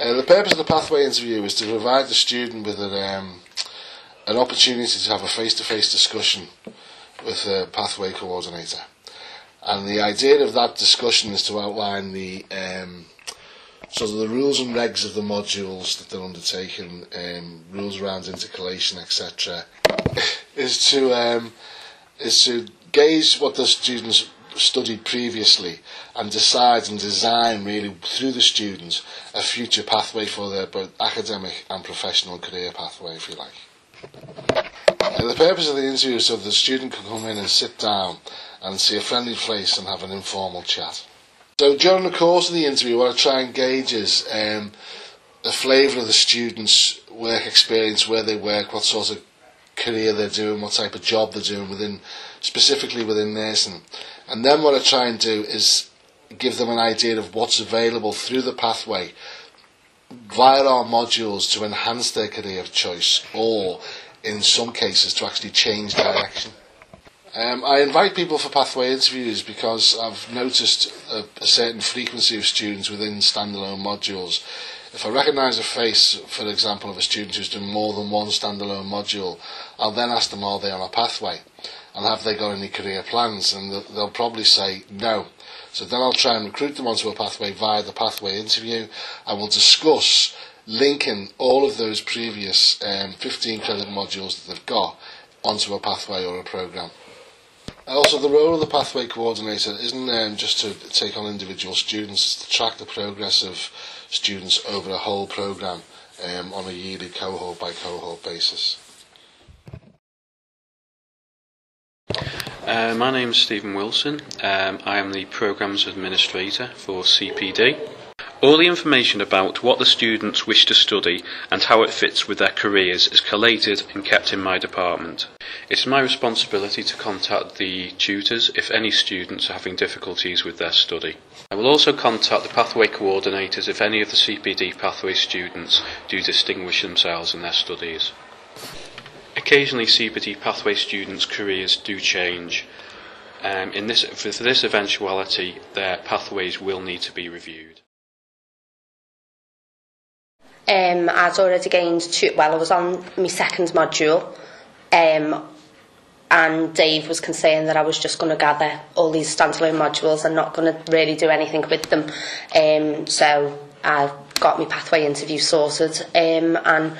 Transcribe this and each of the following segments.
The purpose of the pathway interview is to provide the student with an opportunity to have a face-to-face discussion with a pathway coordinator. And the idea of that discussion is to outline the sort of the rules and regs of the modules that they're undertaking, rules around intercalation, etc. is to gauge what the students studied previously and decide and design really through the students a future pathway for their both academic and professional career pathway, if you like. The purpose of the interview is so the student can come in and sit down and see a friendly face and have an informal chat. So during the course of the interview, what I try and gauge is the flavour of the students' work experience, where they work, what sort of career they're doing, what type of job they're doing specifically within nursing. And then what I try and do is give them an idea of what's available through the pathway via our modules to enhance their career of choice, or in some cases to actually change direction. I invite people for pathway interviews because I've noticed a certain frequency of students within standalone modules. If I recognise a face, for example, of a student who's done more than one standalone module, I'll then ask them, are they on a pathway? And have they got any career plans? And they'll probably say no. So then I'll try and recruit them onto a pathway via the pathway interview, and we'll discuss linking all of those previous 15 credit modules that they've got onto a pathway or a programme. Also, the role of the pathway coordinator isn't just to take on individual students, it's to track the progress of students over a whole programme on a yearly cohort by cohort basis. My name is Stephen Wilson. I am the Programmes Administrator for CPD. All the information about what the students wish to study and how it fits with their careers is collated and kept in my department. It is my responsibility to contact the tutors if any students are having difficulties with their study. I will also contact the pathway coordinators if any of the CPD pathway students do distinguish themselves in their studies. Occasionally CPD pathway students' careers do change. For this eventuality, their pathways will need to be reviewed. I'd already gained I was on my second module, and Dave was concerned that I was just going to gather all these standalone modules and not going to really do anything with them. So I got my pathway interview sorted, and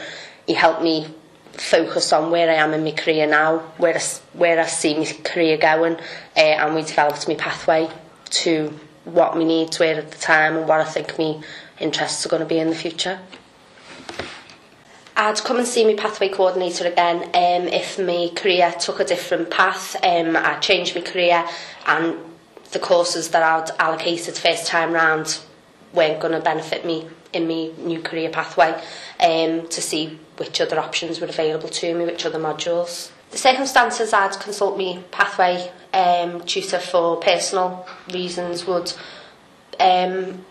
he helped me focus on where I am in my career now, where I see my career going, and we developed my pathway to what my needs were at the time and what I think my interests are going to be in the future. I'd come and see my pathway coordinator again if my career took a different path. I'd changed my career and the courses that I'd allocated first time round weren't going to benefit me in my new career pathway, to see which other options were available to me, which other modules. The circumstances I'd consult me pathway tutor for personal reasons would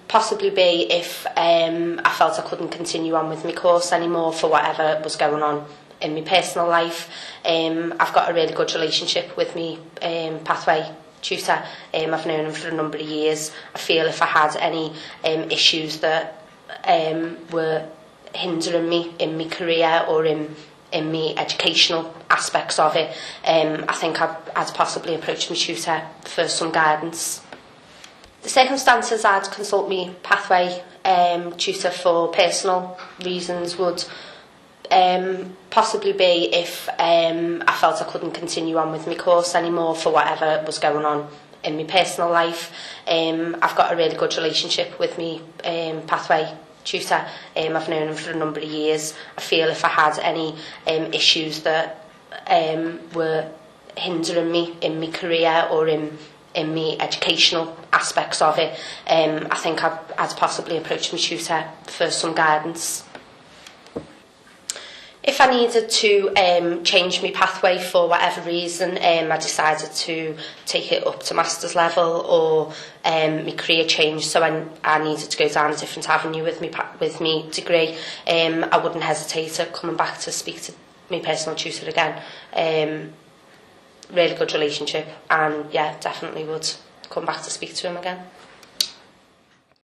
possibly be if I felt I couldn't continue on with my course anymore for whatever was going on in my personal life. I've got a really good relationship with my pathway tutor. I've known him for a number of years. I feel if I had any issues that were hindering me in my career or in my educational aspects of it, I think I'd possibly approach my tutor for some guidance. The circumstances I'd consult me pathway tutor for personal reasons would possibly be if I felt I couldn't continue on with my course anymore for whatever was going on in my personal life. I've got a really good relationship with my pathway tutor. I've known him for a number of years. I feel if I had any issues that were hindering me in my career or in my educational aspects of it, I think I'd possibly approach my tutor for some guidance. If I needed to change my pathway for whatever reason, I decided to take it up to master's level, or my career changed, so I needed to go down a different avenue with my degree, I wouldn't hesitate to coming back to speak to my personal tutor again. Really good relationship, and yeah, definitely would come back to speak to him again.